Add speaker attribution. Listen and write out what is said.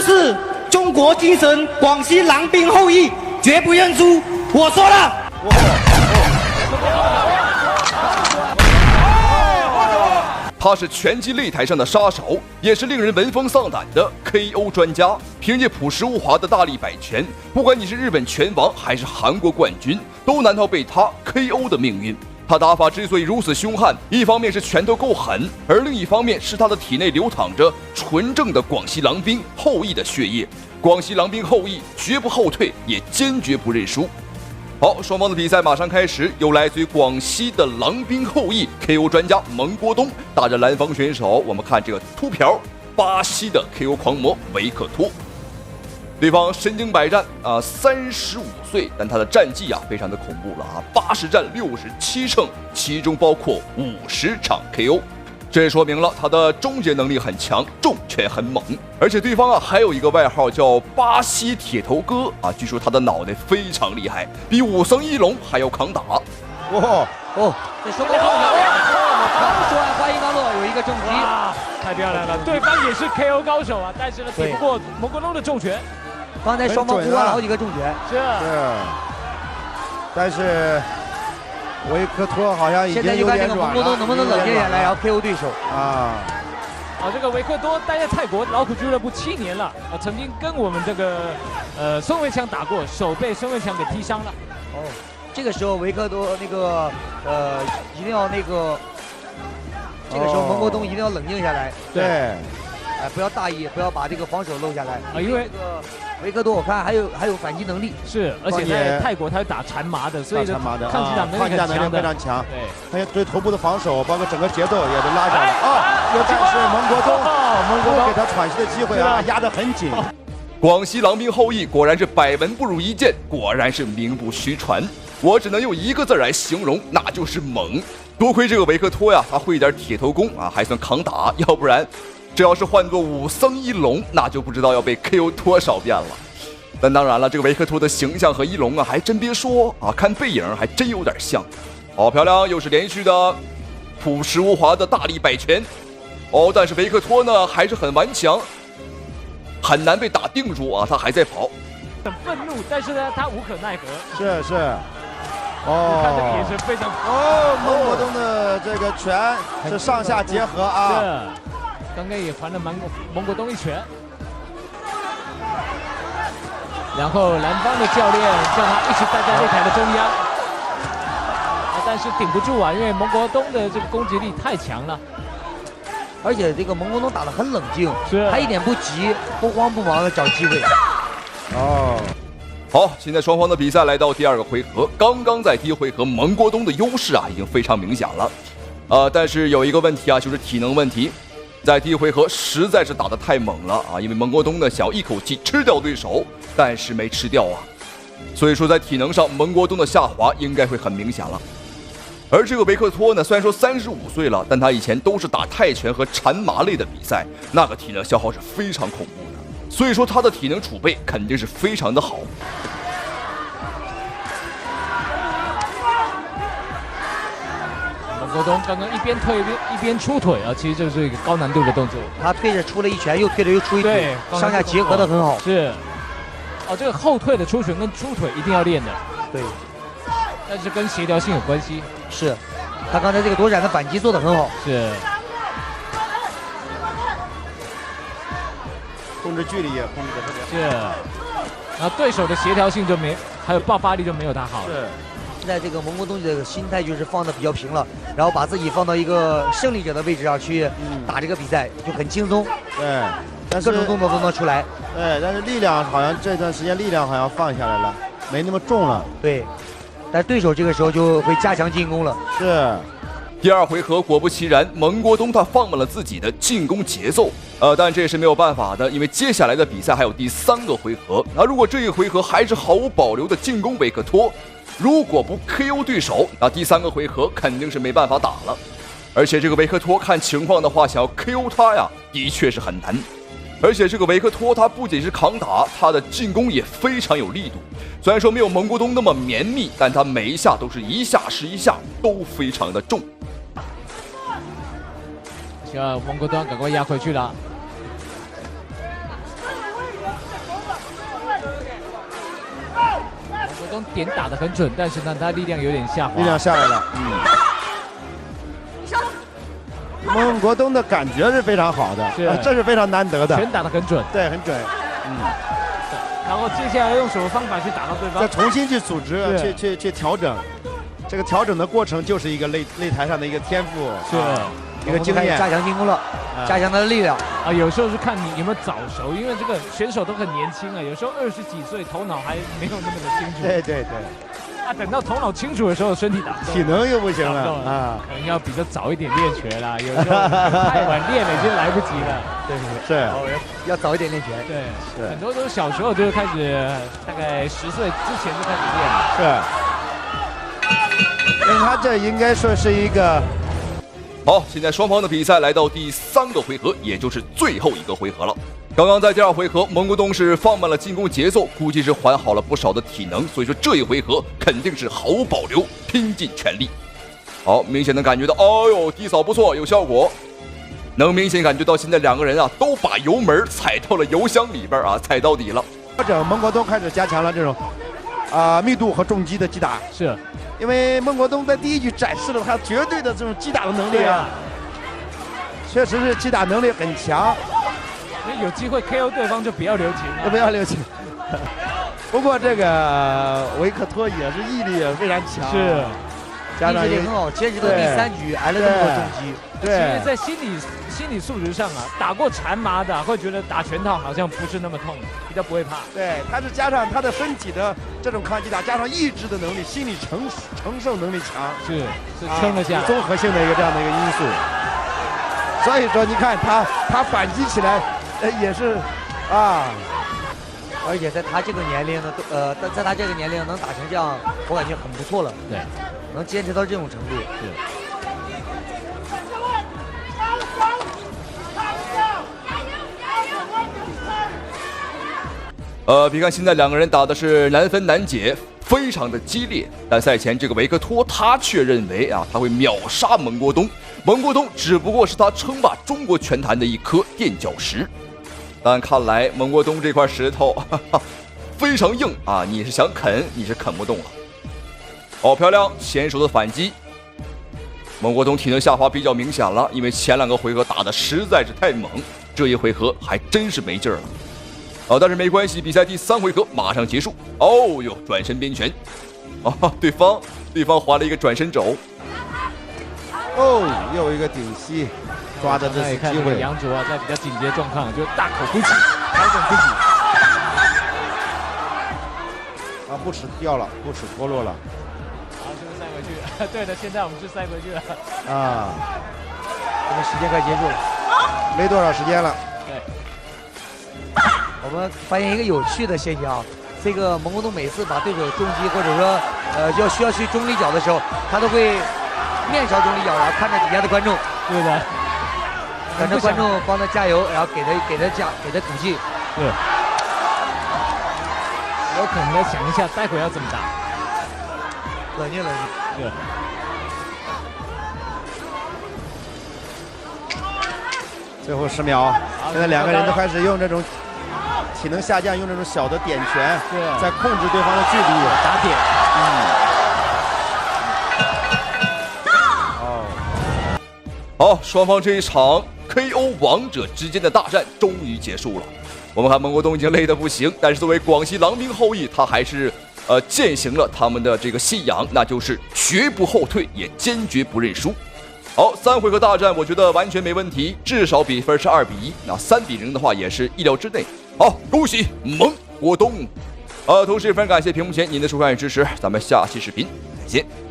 Speaker 1: 是中国精神，广西狼兵后裔，绝不认输。我说了。
Speaker 2: 他是拳击擂台上的杀手，也是令人闻风丧胆的 KO 专家。凭借朴实无华的大力摆拳，不管你是日本拳王还是韩国冠军，都难逃被他 KO 的命运。他打法之所以如此凶悍，一方面是拳头够狠，而另一方面是他的体内流淌着纯正的广西狼兵后裔的血液。广西狼兵后裔绝不后退，也坚决不认输。好，双方的比赛马上开始，由来自于广西的狼兵后裔 KO 专家蒙国东打着蓝方选手。我们看这个秃瓢，巴西的 KO 狂魔维克托。对方身经百战35岁，但他的战绩非常的恐怖了80战67胜，其中包括50场 KO。这也说明了他的终结能力很强，重拳很猛，而且对方还有一个外号叫巴西铁头哥据说他的脑袋非常厉害，比武僧一龙还要抗打。
Speaker 3: 这双方碰巧，刚说完话音刚落，有一个重击，
Speaker 4: 太漂亮了！对方也是 KO 高手抵不过蒙国东的重拳。
Speaker 3: 刚才双方互换了好几个重拳，
Speaker 5: 是，但是维克托好像已经有点软了。现在就看这个蒙国东
Speaker 3: 能不能冷静下来，然后 KO 对手
Speaker 4: 这个维克多待在泰国劳苦俱乐部7年了，曾经跟我们这个孙维强打过，手被孙维强给踢伤了。
Speaker 3: 这个时候维克多一定要这个时候蒙国东一定要冷静下来。
Speaker 5: 对。
Speaker 3: 不要大意，不要把这个防守漏下来
Speaker 4: 因为
Speaker 3: 这个维克多我看还有反击能力，
Speaker 4: 是，而且在泰国他是打缠麻的，所以抗击打能力
Speaker 5: 非常强。
Speaker 4: 对，
Speaker 5: 他也对头部的防守，包括整个节奏也都拉下来但是蒙国东给他喘息的机会压得很紧。
Speaker 2: 广西狼兵后裔果然是百闻不如一见，果然是名不虚传。我只能用一个字来形容，那就是猛。多亏这个维克托他会一点铁头功还算抗打，要不然这要是换作武僧一龙，那就不知道要被 KO 多少遍了。但当然了，这个维克托的形象和一龙还真别说看背影还真有点像。好漂亮，又是连续的朴实无华的大力摆拳。但是维克托呢还是很顽强，很难被打定住他还在跑。
Speaker 4: 很愤怒，但是呢他无可奈何。
Speaker 5: 是。
Speaker 4: 看这个眼神非常
Speaker 5: 蒙国东的这个拳是上下结合
Speaker 4: 是。刚刚也还了蒙国东一拳，然后蓝方的教练叫他一直待在擂台的中央，但是顶不住因为蒙国东的这个攻击力太强了，
Speaker 3: 而且这个蒙国东打得很冷静，
Speaker 4: 是，
Speaker 3: 他一点不急，不慌不忙的找机会。
Speaker 2: 好，现在双方的比赛来到第2个回合，刚刚在第1回合蒙国东的优势已经非常明显了，但是有一个问题就是体能问题。在第1回合实在是打得太猛了因为蒙国东呢想要一口气吃掉对手，但是没吃掉所以说在体能上蒙国东的下滑应该会很明显了。而这个维克托呢虽然说35岁了，但他以前都是打泰拳和缠麻类的比赛，那个体能消耗是非常恐怖的，所以说他的体能储备肯定是非常的好。
Speaker 4: 蒙国东刚刚一边退一边出腿其实这是一个高难度的动作。
Speaker 3: 他退着出了一拳，又退着又出一腿，上下结合的很好。
Speaker 4: 是，这个后退的出拳跟出腿一定要练的。
Speaker 3: 对，
Speaker 4: 但是跟协调性有关系。
Speaker 3: 是，他刚才这个躲闪的反击做得很好。
Speaker 4: 是，
Speaker 5: 控制距离也控制得特别
Speaker 4: 好。是，对手的协调性还有爆发力就没有他好。
Speaker 3: 是。现在这个蒙国东的心态就是放得比较平了，然后把自己放到一个胜利者的位置上去打这个比赛，就很轻松。
Speaker 5: 对，但是
Speaker 3: 各种动作都能出来。
Speaker 5: 对，但是力量好像这段时间力量好像放下来了，没那么重了。
Speaker 3: 对，但对手这个时候就会加强进攻了。
Speaker 5: 是。
Speaker 2: 第2回合果不其然，蒙国东他放慢了自己的进攻节奏，但这也是没有办法的，因为接下来的比赛还有第3个回合。如果这一回合还是毫无保留的进攻维克托，如果不 KO 对手，那第3个回合肯定是没办法打了。而且这个维克托看情况的话，想要 KO 他的确是很难。而且这个维克托他不仅是抗打，他的进攻也非常有力度。虽然说没有蒙国东那么绵密，但他每一下都是一下是一下，都非常的重。
Speaker 4: 希望蒙国东赶快压回去了。东点打得很准，但是呢，他力量有点下滑。
Speaker 5: 力量下来了，蒙国东的感觉是非常好的，这是非常难得的，
Speaker 4: 拳打得很准，
Speaker 5: 对，很准。
Speaker 4: 然后接下来用什么方法去打到对方？
Speaker 5: 再重新去组织，去调整。这个调整的过程就是一个擂台上的一个天赋，
Speaker 4: 是
Speaker 5: 一个经验，
Speaker 3: 加强进攻了，加强他的力量
Speaker 4: 啊。有时候是看你有没有早熟，因为这个选手都很年轻啊，有时候20几岁，头脑还没有那么的清楚。
Speaker 5: 对。
Speaker 4: 啊，等到头脑清楚的时候，身体打不动，
Speaker 5: 体能又不行了啊，
Speaker 4: 可能要比较早一点练拳啦。有时候太晚练了，已经来不及了。
Speaker 3: 对，
Speaker 5: 是，
Speaker 3: 要早一点练拳。
Speaker 4: 对，很多都是小时候就开始，大概10岁之前就开始练了。
Speaker 5: 是，因为他这应该说是一个。
Speaker 2: 好，现在双方的比赛来到第3个回合，也就是最后一个回合了。刚刚在第2回合，蒙古东是放慢了进攻节奏，估计是缓好了不少的体能，所以说这一回合肯定是毫无保留，拼尽全力。好，明显能感觉到，哦呦，低扫不错，有效果。能明显感觉到现在2个人啊，都把油门踩到了油箱里边啊，踩到底了。
Speaker 5: 或者蒙国东开始加强了这种密度和重击的击打，
Speaker 4: 是
Speaker 5: 因为蒙国东在第1局展示了他绝对的这种击打的能力啊，确实是击打能力很强。
Speaker 4: 有机会 KO 对方就不要留情了，
Speaker 5: 不要留情。不过这个维克托也是毅力也非常强，
Speaker 3: 是，意志力很好，坚持到第3局挨了这么多重击。
Speaker 4: 对，其实在心理素质上啊，打过缠麻的会觉得打拳套好像不是那么痛，比较不会怕。
Speaker 5: 对，他是加上他的身体的这种抗击打，加上意志的能力，心理承受能力强，
Speaker 4: 是撑得下，
Speaker 5: 综合性的一个这样的一个因素。所以说，你看他反击起来。也是，
Speaker 3: 而且在他这个年龄呢，在他这个年龄能打成这样，我感觉很不错了。
Speaker 4: 对，
Speaker 3: 能坚持到这种程度。
Speaker 2: 别看现在2个人打的是难分难解，非常的激烈，但赛前这个维克托他却认为啊，他会秒杀蒙国东。蒙国东只不过是他称霸中国拳坛的一颗垫脚石。但看来蒙国东这块石头非常硬啊，你是想啃你是啃不动了。好漂亮，前手的反击。蒙国东体能下滑比较明显了，因为前2个回合打的实在是太猛，这一回合还真是没劲儿了。但是没关系，比赛第3回合马上结束。哦哟，转身边拳，对方划了一个转身肘。
Speaker 5: 又一个顶膝。抓的这是机会。
Speaker 4: 杨卓啊，在比较紧急的状况，就大口呼气，调整自己。
Speaker 5: 不齿掉了，不齿脱落了。
Speaker 4: 好，这个塞回去。对的，现在我们是塞回去了。
Speaker 3: 这个时间快结束了，
Speaker 5: 没多少时间了。
Speaker 3: 对。我们发现一个有趣的现象，这个蒙古东每次把对手重击或者说需要去中立脚的时候，他都会面朝中立脚，然后看着底下的观众。
Speaker 4: 对的。
Speaker 3: 等着观众帮他加油，然后给他鼓气。
Speaker 4: 对，有可能来想一下，待会要怎么打。
Speaker 3: 冷静。
Speaker 4: 对。
Speaker 5: 最后10秒，现在2个人都开始用这种体能下降，用这种小的点拳，在控制对方的距离，
Speaker 4: 打点。
Speaker 2: 好，双方这一场 KO 王者之间的大战终于结束了。我们看蒙国东已经累得不行，但是作为广西狼兵后裔，他还是践行了他们的这个信仰，那就是绝不后退，也坚决不认输。好，3回合大战，我觉得完全没问题，至少比分是2比1，那3比0的话也是意料之内。好，恭喜蒙国东！同时也非常感谢屏幕前您的收看与支持，咱们下期视频再见。